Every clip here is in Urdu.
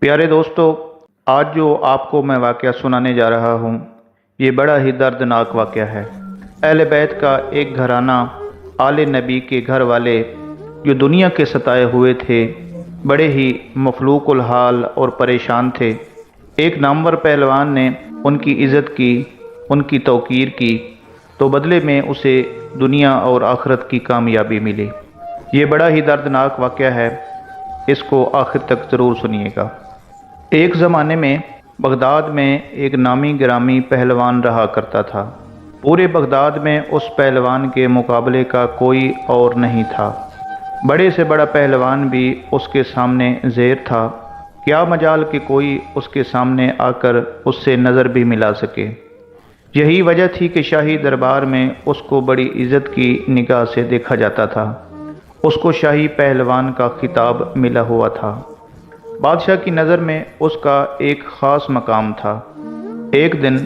پیارے دوستو، آج جو آپ کو میں واقعہ سنانے جا رہا ہوں یہ بڑا ہی دردناک واقعہ ہے۔ اہل بیت کا ایک گھرانہ، آل نبی کے گھر والے جو دنیا کے ستائے ہوئے تھے، بڑے ہی مفلوق الحال اور پریشان تھے۔ ایک نامور پہلوان نے ان کی عزت کی، ان کی توقیر کی، تو بدلے میں اسے دنیا اور آخرت کی کامیابی ملی۔ یہ بڑا ہی دردناک واقعہ ہے، اس کو آخر تک ضرور سنیے گا۔ ایک زمانے میں بغداد میں ایک نامی گرامی پہلوان رہا کرتا تھا۔ پورے بغداد میں اس پہلوان کے مقابلے کا کوئی اور نہیں تھا۔ بڑے سے بڑا پہلوان بھی اس کے سامنے زیر تھا۔ کیا مجال کہ کوئی اس کے سامنے آ کر اس سے نظر بھی ملا سکے۔ یہی وجہ تھی کہ شاہی دربار میں اس کو بڑی عزت کی نگاہ سے دیکھا جاتا تھا۔ اس کو شاہی پہلوان کا خطاب ملا ہوا تھا۔ بادشاہ کی نظر میں اس کا ایک خاص مقام تھا۔ ایک دن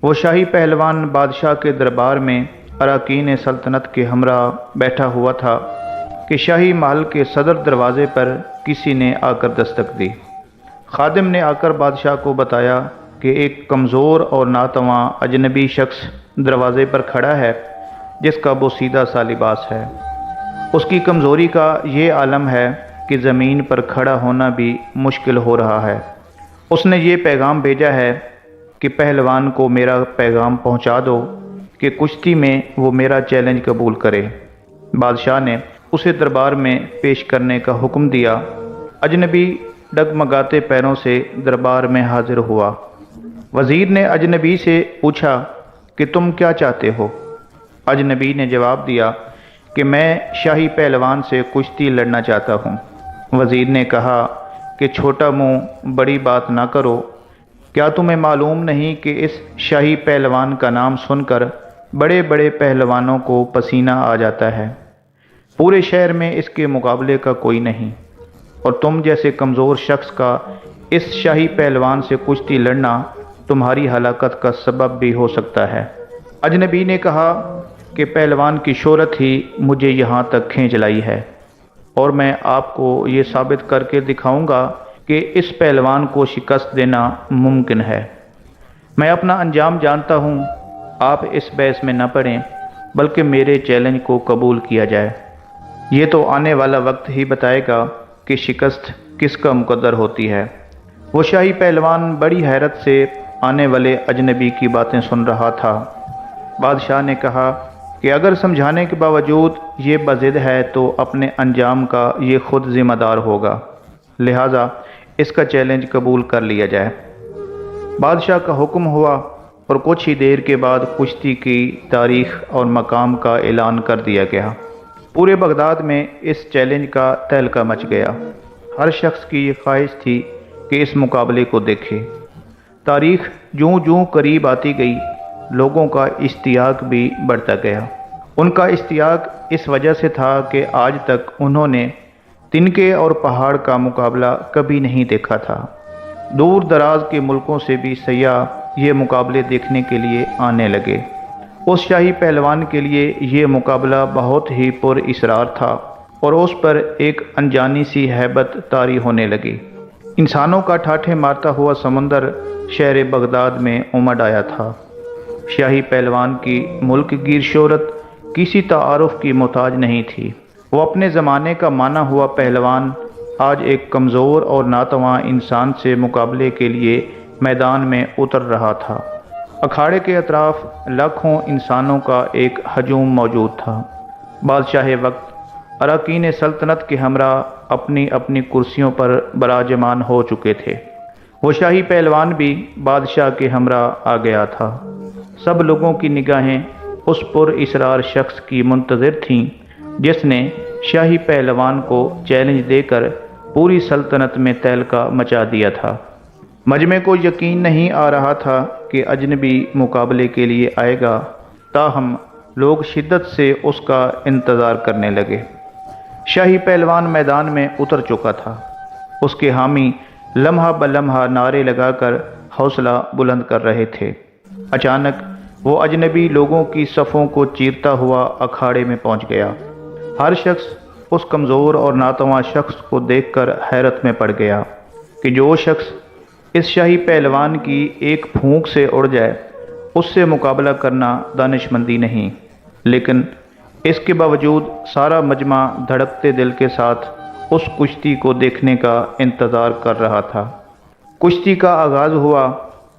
وہ شاہی پہلوان بادشاہ کے دربار میں اراکین سلطنت کے ہمراہ بیٹھا ہوا تھا کہ شاہی محل کے صدر دروازے پر کسی نے آ کر دستک دی۔ خادم نے آ کر بادشاہ کو بتایا کہ ایک کمزور اور ناتواں اجنبی شخص دروازے پر کھڑا ہے جس کا بوسیدہ سا لباس ہے۔ اس کی کمزوری کا یہ عالم ہے کہ زمین پر کھڑا ہونا بھی مشکل ہو رہا ہے۔ اس نے یہ پیغام بھیجا ہے کہ پہلوان کو میرا پیغام پہنچا دو کہ کشتی میں وہ میرا چیلنج قبول کرے۔ بادشاہ نے اسے دربار میں پیش کرنے کا حکم دیا۔ اجنبی ڈگمگاتے پیروں سے دربار میں حاضر ہوا۔ وزیر نے اجنبی سے پوچھا کہ تم کیا چاہتے ہو؟ اجنبی نے جواب دیا کہ میں شاہی پہلوان سے کشتی لڑنا چاہتا ہوں۔ وزیر نے کہا کہ چھوٹا منہ بڑی بات نہ کرو۔ کیا تمہیں معلوم نہیں کہ اس شاہی پہلوان کا نام سن کر بڑے بڑے پہلوانوں کو پسینہ آ جاتا ہے؟ پورے شہر میں اس کے مقابلے کا کوئی نہیں، اور تم جیسے کمزور شخص کا اس شاہی پہلوان سے کشتی لڑنا تمہاری ہلاکت کا سبب بھی ہو سکتا ہے۔ اجنبی نے کہا کہ پہلوان کی شہرت ہی مجھے یہاں تک کھینچ لائی ہے، اور میں آپ کو یہ ثابت کر کے دکھاؤں گا کہ اس پہلوان کو شکست دینا ممکن ہے۔ میں اپنا انجام جانتا ہوں، آپ اس بحث میں نہ پڑیں بلکہ میرے چیلنج کو قبول کیا جائے۔ یہ تو آنے والا وقت ہی بتائے گا کہ شکست کس کا مقدر ہوتی ہے۔ وہ شاہی پہلوان بڑی حیرت سے آنے والے اجنبی کی باتیں سن رہا تھا۔ بادشاہ نے کہا کہ اگر سمجھانے کے باوجود یہ بضد ہے تو اپنے انجام کا یہ خود ذمہ دار ہوگا، لہٰذا اس کا چیلنج قبول کر لیا جائے۔ بادشاہ کا حکم ہوا اور کچھ ہی دیر کے بعد کشتی کی تاریخ اور مقام کا اعلان کر دیا گیا۔ پورے بغداد میں اس چیلنج کا تہلکہ مچ گیا۔ ہر شخص کی یہ خواہش تھی کہ اس مقابلے کو دیکھے۔ تاریخ جوں جوں قریب آتی گئی، لوگوں کا اشتیاق بھی بڑھتا گیا۔ ان کا اشتیاق اس وجہ سے تھا کہ آج تک انہوں نے تنکے اور پہاڑ کا مقابلہ کبھی نہیں دیکھا تھا۔ دور دراز کے ملکوں سے بھی سیاح یہ مقابلے دیکھنے کے لیے آنے لگے۔ اس شاہی پہلوان کے لیے یہ مقابلہ بہت ہی پر اسرار تھا اور اس پر ایک انجانی سی ہیبت طاری ہونے لگی۔ انسانوں کا ٹھاٹھے مارتا ہوا سمندر شہر بغداد میں امڈ آیا تھا۔ شاہی پہلوان کی ملک گیر شہرت کسی تعارف کی محتاج نہیں تھی۔ وہ اپنے زمانے کا مانا ہوا پہلوان آج ایک کمزور اور ناتواں انسان سے مقابلے کے لیے میدان میں اتر رہا تھا۔ اکھاڑے کے اطراف لاکھوں انسانوں کا ایک ہجوم موجود تھا۔ بادشاہ وقت اراکین سلطنت کے ہمراہ اپنی اپنی کرسیوں پر براجمان ہو چکے تھے۔ وہ شاہی پہلوان بھی بادشاہ کے ہمراہ آ گیا تھا۔ سب لوگوں کی نگاہیں اس پر اسرار شخص کی منتظر تھیں جس نے شاہی پہلوان کو چیلنج دے کر پوری سلطنت میں تہلکہ مچا دیا تھا۔ مجمع کو یقین نہیں آ رہا تھا کہ اجنبی مقابلے کے لیے آئے گا، تاہم لوگ شدت سے اس کا انتظار کرنے لگے۔ شاہی پہلوان میدان میں اتر چکا تھا۔ اس کے حامی لمحہ بلمحہ نعرے لگا کر حوصلہ بلند کر رہے تھے۔ اچانک وہ اجنبی لوگوں کی صفوں کو چیرتا ہوا اکھاڑے میں پہنچ گیا۔ ہر شخص اس کمزور اور ناتواں شخص کو دیکھ کر حیرت میں پڑ گیا کہ جو شخص اس شاہی پہلوان کی ایک پھونک سے اڑ جائے اس سے مقابلہ کرنا دانشمندی نہیں، لیکن اس کے باوجود سارا مجمع دھڑکتے دل کے ساتھ اس کشتی کو دیکھنے کا انتظار کر رہا تھا۔ کشتی کا آغاز ہوا،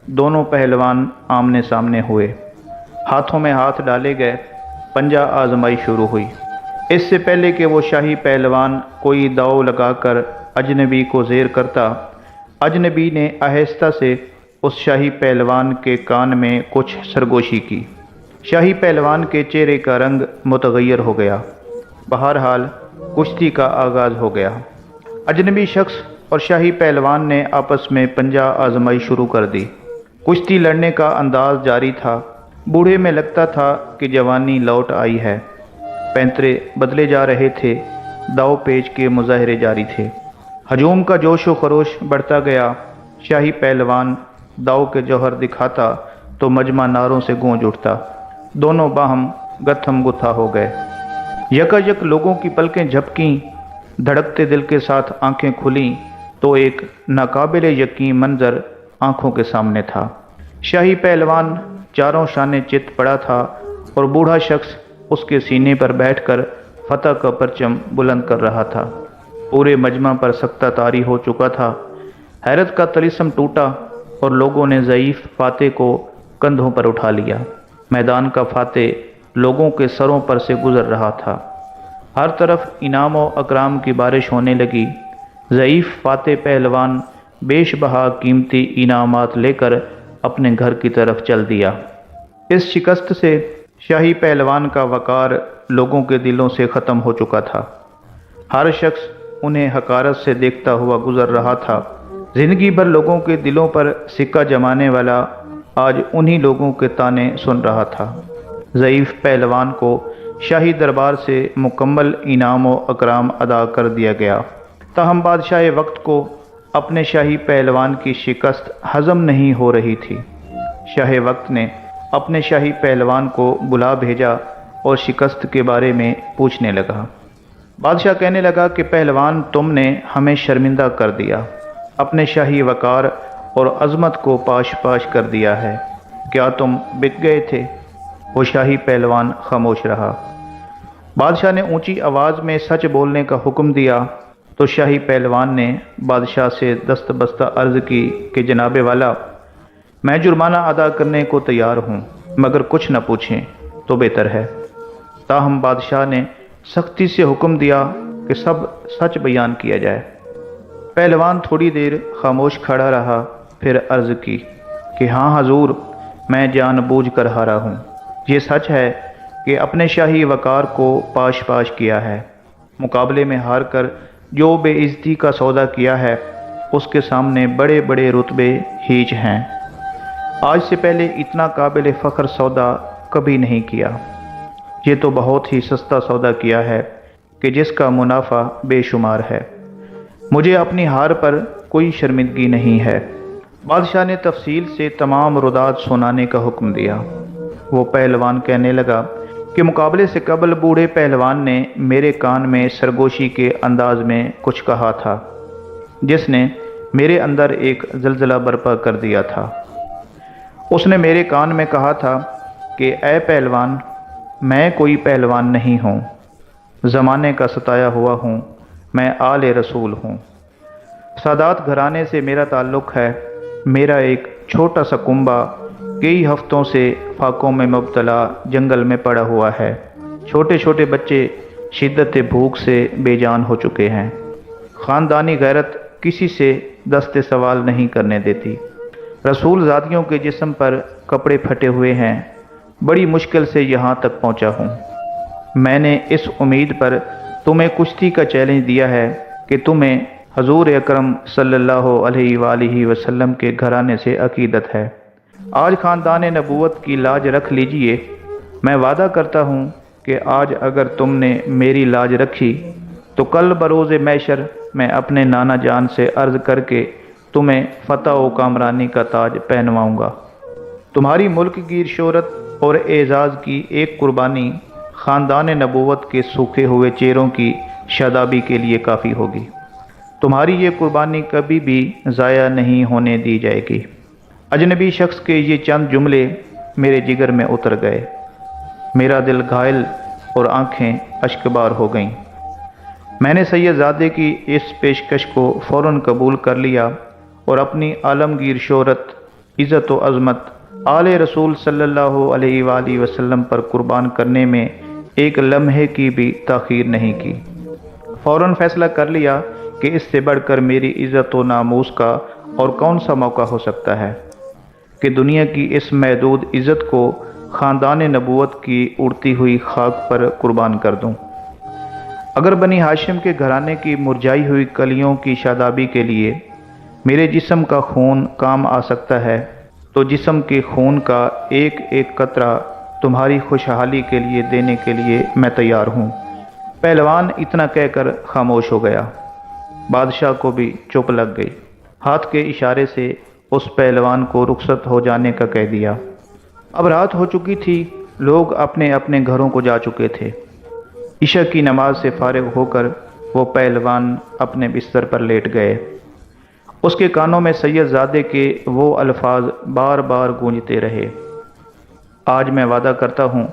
دونوں پہلوان آمنے سامنے ہوئے، ہاتھوں میں ہاتھ ڈالے گئے، پنجہ آزمائی شروع ہوئی۔ اس سے پہلے کہ وہ شاہی پہلوان کوئی داؤ لگا کر اجنبی کو زیر کرتا، اجنبی نے آہستہ سے اس شاہی پہلوان کے کان میں کچھ سرگوشی کی۔ شاہی پہلوان کے چہرے کا رنگ متغیر ہو گیا۔ بہرحال کشتی کا آغاز ہو گیا۔ اجنبی شخص اور شاہی پہلوان نے آپس میں پنجہ آزمائی شروع کر دی۔ کشتی لڑنے کا انداز جاری تھا۔ بوڑھے میں لگتا تھا کہ جوانی لوٹ آئی ہے۔ پینترے بدلے جا رہے تھے، داؤ پیچ کے مظاہرے جاری تھے۔ ہجوم کا جوش و خروش بڑھتا گیا۔ شاہی پہلوان داؤ کے جوہر دکھاتا تو مجمع نعروں سے گونج اٹھتا۔ دونوں باہم گتھم گتھا ہو گئے۔ یکایک لوگوں کی پلکیں جھپکیں، دھڑکتے دل کے ساتھ آنکھیں کھلیں تو ایک ناقابل یقین منظر آنکھوں کے سامنے تھا۔ شاہی پہلوان چاروں شانے چت پڑا تھا اور بوڑھا شخص اس کے سینے پر بیٹھ کر فتح کا پرچم بلند کر رہا تھا۔ پورے مجمع پر سکتہ طاری ہو چکا تھا۔ حیرت کا طلسم ٹوٹا اور لوگوں نے ضعیف فاتح کو کندھوں پر اٹھا لیا۔ میدان کا فاتح لوگوں کے سروں پر سے گزر رہا تھا۔ ہر طرف انعام و اکرام کی بارش ہونے لگی۔ ضعیف فاتح پہلوان بیش بہا قیمتی انعامات لے کر اپنے گھر کی طرف چل دیا۔ اس شکست سے شاہی پہلوان کا وقار لوگوں کے دلوں سے ختم ہو چکا تھا۔ ہر شخص انہیں حقارت سے دیکھتا ہوا گزر رہا تھا۔ زندگی بھر لوگوں کے دلوں پر سکہ جمانے والا آج انہی لوگوں کے طعنے سن رہا تھا۔ ضعیف پہلوان کو شاہی دربار سے مکمل انعام و اکرام ادا کر دیا گیا، تاہم بادشاہ وقت کو اپنے شاہی پہلوان کی شکست ہضم نہیں ہو رہی تھی۔ شاہ وقت نے اپنے شاہی پہلوان کو بلا بھیجا اور شکست کے بارے میں پوچھنے لگا۔ بادشاہ کہنے لگا کہ پہلوان، تم نے ہمیں شرمندہ کر دیا، اپنے شاہی وقار اور عظمت کو پاش پاش کر دیا ہے۔ کیا تم بک گئے تھے؟ وہ شاہی پہلوان خاموش رہا۔ بادشاہ نے اونچی آواز میں سچ بولنے کا حکم دیا تو شاہی پہلوان نے بادشاہ سے دست بستہ عرض کی کہ جناب والا، میں جرمانہ ادا کرنے کو تیار ہوں، مگر کچھ نہ پوچھیں تو بہتر ہے۔ تاہم بادشاہ نے سختی سے حکم دیا کہ سب سچ بیان کیا جائے۔ پہلوان تھوڑی دیر خاموش کھڑا رہا، پھر عرض کی کہ ہاں حضور، میں جان بوجھ کر ہارا ہوں۔ یہ سچ ہے کہ اپنے شاہی وقار کو پاش پاش کیا ہے۔ مقابلے میں ہار کر جو بے عزتی کا سودا کیا ہے، اس کے سامنے بڑے بڑے رتبے ہیچ ہیں۔ آج سے پہلے اتنا قابل فخر سودا کبھی نہیں کیا۔ یہ تو بہت ہی سستا سودا کیا ہے کہ جس کا منافع بے شمار ہے۔ مجھے اپنی ہار پر کوئی شرمندگی نہیں ہے۔ بادشاہ نے تفصیل سے تمام رودات سنانے کا حکم دیا۔ وہ پہلوان کہنے لگا کہ مقابلے سے قبل بوڑھے پہلوان نے میرے کان میں سرگوشی کے انداز میں کچھ کہا تھا، جس نے میرے اندر ایک زلزلہ برپا کر دیا تھا۔ اس نے میرے کان میں کہا تھا کہ اے پہلوان، میں کوئی پہلوان نہیں ہوں، زمانے کا ستایا ہوا ہوں، میں آل رسول ہوں۔ سادات گھرانے سے میرا تعلق ہے۔ میرا ایک چھوٹا سا کنبہ کئی ہفتوں سے فاقوں میں مبتلا جنگل میں پڑا ہوا ہے۔ چھوٹے چھوٹے بچے شدت بھوک سے بے جان ہو چکے ہیں۔ خاندانی غیرت کسی سے دست سوال نہیں کرنے دیتی۔ رسول زادیوں کے جسم پر کپڑے پھٹے ہوئے ہیں۔ بڑی مشکل سے یہاں تک پہنچا ہوں۔ میں نے اس امید پر تمہیں کشتی کا چیلنج دیا ہے کہ تمہیں حضور اکرم صلی اللہ علیہ وآلہ وسلم کے گھرانے سے عقیدت ہے۔ آج خاندان نبوت کی لاج رکھ لیجئے۔ میں وعدہ کرتا ہوں کہ آج اگر تم نے میری لاج رکھی تو کل بروز محشر میں اپنے نانا جان سے عرض کر کے تمہیں فتح و کامرانی کا تاج پہنواؤں گا۔ تمہاری ملک گیر شہرت اور اعزاز کی ایک قربانی خاندان نبوت کے سوکھے ہوئے چہروں کی شادابی کے لیے کافی ہوگی۔ تمہاری یہ قربانی کبھی بھی ضائع نہیں ہونے دی جائے گی۔ اجنبی شخص کے یہ چند جملے میرے جگر میں اتر گئے، میرا دل گھائل اور آنکھیں اشکبار ہو گئیں۔ میں نے سید زادے کی اس پیشکش کو فوراً قبول کر لیا اور اپنی عالمگیر شہرت، عزت و عظمت آل رسول صلی اللہ علیہ وآلہ وسلم پر قربان کرنے میں ایک لمحے کی بھی تاخیر نہیں کی۔ فوراً فیصلہ کر لیا کہ اس سے بڑھ کر میری عزت و ناموس کا اور کون سا موقع ہو سکتا ہے کہ دنیا کی اس محدود عزت کو خاندان نبوت کی اڑتی ہوئی خاک پر قربان کر دوں۔ اگر بنی ہاشم کے گھرانے کی مرجھائی ہوئی کلیوں کی شادابی کے لیے میرے جسم کا خون کام آ سکتا ہے تو جسم کے خون کا ایک ایک قطرہ تمہاری خوشحالی کے لیے دینے کے لیے میں تیار ہوں۔ پہلوان اتنا کہہ کر خاموش ہو گیا۔ بادشاہ کو بھی چپ لگ گئی۔ ہاتھ کے اشارے سے اس پہلوان کو رخصت ہو جانے کا کہہ دیا۔ اب رات ہو چکی تھی، لوگ اپنے اپنے گھروں کو جا چکے تھے۔ عشاء کی نماز سے فارغ ہو کر وہ پہلوان اپنے بستر پر لیٹ گئے۔ اس کے کانوں میں سید زادے کے وہ الفاظ بار بار گونجتے رہے، آج میں وعدہ کرتا ہوں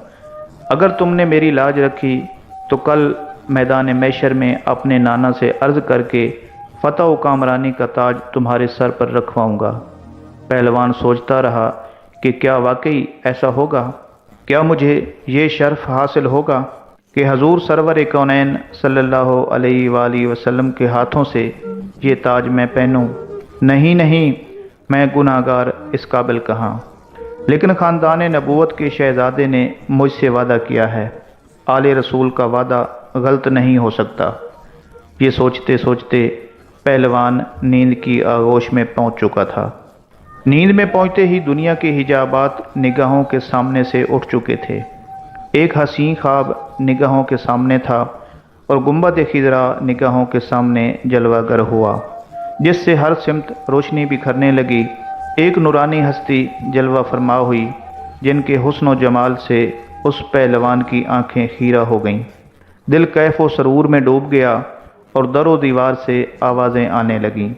اگر تم نے میری لاج رکھی تو کل میدان محشر میں اپنے نانا سے عرض کر کے فتح و کامرانی کا تاج تمہارے سر پر رکھواؤں گا۔ پہلوان سوچتا رہا کہ کیا واقعی ایسا ہوگا؟ کیا مجھے یہ شرف حاصل ہوگا کہ حضور سرور کونین صلی اللہ علیہ وآلہ وسلم کے ہاتھوں سے یہ تاج میں پہنوں؟ نہیں، میں گناہ گار اس قابل کہاں، لیکن خاندان نبوت کے شہزادے نے مجھ سے وعدہ کیا ہے، آل رسول کا وعدہ غلط نہیں ہو سکتا۔ یہ سوچتے سوچتے پہلوان نیند کی آغوش میں پہنچ چکا تھا۔ نیند میں پہنچتے ہی دنیا کے حجابات نگاہوں کے سامنے سے اٹھ چکے تھے۔ ایک حسین خواب نگاہوں کے سامنے تھا اور گنبد خضرا نگاہوں کے سامنے جلوہ گر ہوا، جس سے ہر سمت روشنی بکھرنے لگی۔ ایک نورانی ہستی جلوہ فرما ہوئی جن کے حسن و جمال سے اس پہلوان کی آنکھیں خیرہ ہو گئیں۔ دل کیف و سرور میں ڈوب گیا اور در و دیوار سے آوازیں آنے لگیں،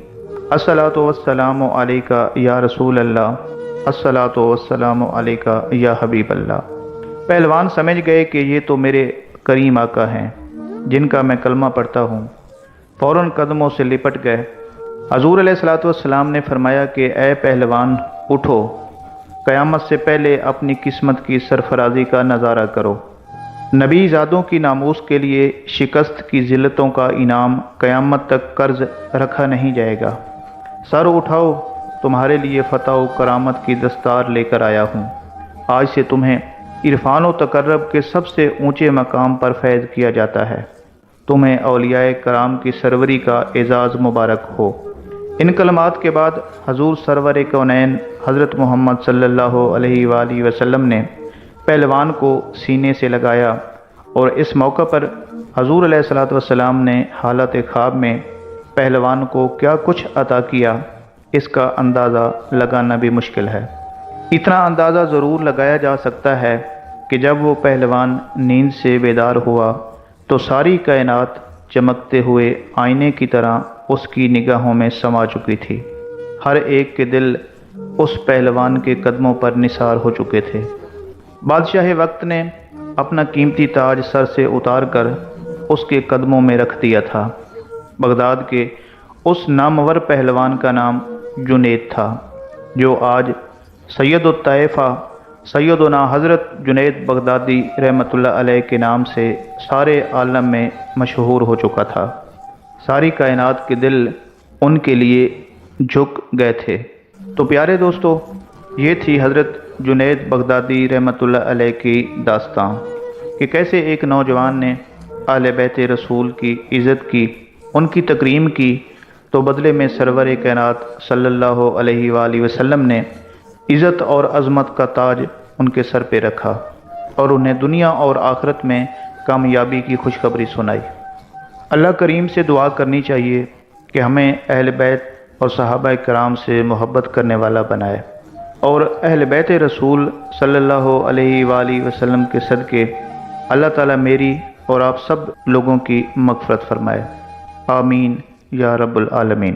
الصلاۃ والسلام علیکہ یا رسول اللہ، الصلاۃ والسلام علیکہ یا حبیب اللہ۔ پہلوان سمجھ گئے کہ یہ تو میرے کریم آقا ہیں جن کا میں کلمہ پڑھتا ہوں۔ فوراً قدموں سے لپٹ گئے۔ حضور علیہ الصلوۃ والسلام نے فرمایا کہ اے پہلوان اٹھو، قیامت سے پہلے اپنی قسمت کی سرفرازی کا نظارہ کرو۔ نبی زادوں کی ناموس کے لیے شکست کی ذلتوں کا انعام قیامت تک قرض رکھا نہیں جائے گا۔ سر اٹھاؤ، تمہارے لیے فتح و کرامت کی دستار لے کر آیا ہوں۔ آج سے تمہیں عرفان و تقرب کے سب سے اونچے مقام پر فیض کیا جاتا ہے۔ تمہیں اولیاء کرام کی سروری کا اعزاز مبارک ہو۔ ان کلمات کے بعد حضور سرور کونین حضرت محمد صلی اللہ علیہ وآلہ وسلم نے پہلوان کو سینے سے لگایا اور اس موقع پر حضور علیہ الصلوۃ والسلام نے حالت خواب میں پہلوان کو کیا کچھ عطا کیا، اس کا اندازہ لگانا بھی مشکل ہے۔ اتنا اندازہ ضرور لگایا جا سکتا ہے کہ جب وہ پہلوان نیند سے بیدار ہوا تو ساری کائنات چمکتے ہوئے آئینے کی طرح اس کی نگاہوں میں سما چکی تھی۔ ہر ایک کے دل اس پہلوان کے قدموں پر نثار ہو چکے تھے۔ بادشاہ وقت نے اپنا قیمتی تاج سر سے اتار کر اس کے قدموں میں رکھ دیا تھا۔ بغداد کے اس نامور پہلوان کا نام جنید تھا، جو آج سید الطائفہ سیدنا حضرت جنید بغدادی رحمۃ اللہ علیہ کے نام سے سارے عالم میں مشہور ہو چکا تھا۔ ساری کائنات کے دل ان کے لیے جھک گئے تھے۔ تو پیارے دوستو، یہ تھی حضرت جنید بغدادی رحمۃ اللہ علیہ کی داستان کہ کیسے ایک نوجوان نے اہل بیت رسول کی عزت کی، ان کی تکریم کی، تو بدلے میں سرور کائنات صلی اللہ علیہ وآلہ وسلم نے عزت اور عظمت کا تاج ان کے سر پہ رکھا اور انہیں دنیا اور آخرت میں کامیابی کی خوشخبری سنائی۔ اللہ کریم سے دعا کرنی چاہیے کہ ہمیں اہل بیت اور صحابہ کرام سے محبت کرنے والا بنائے، اور اہل بیت رسول صلی اللہ علیہ وآلہ وسلم کے صدقے اللہ تعالیٰ میری اور آپ سب لوگوں کی مغفرت فرمائے، آمین یا رب العالمین۔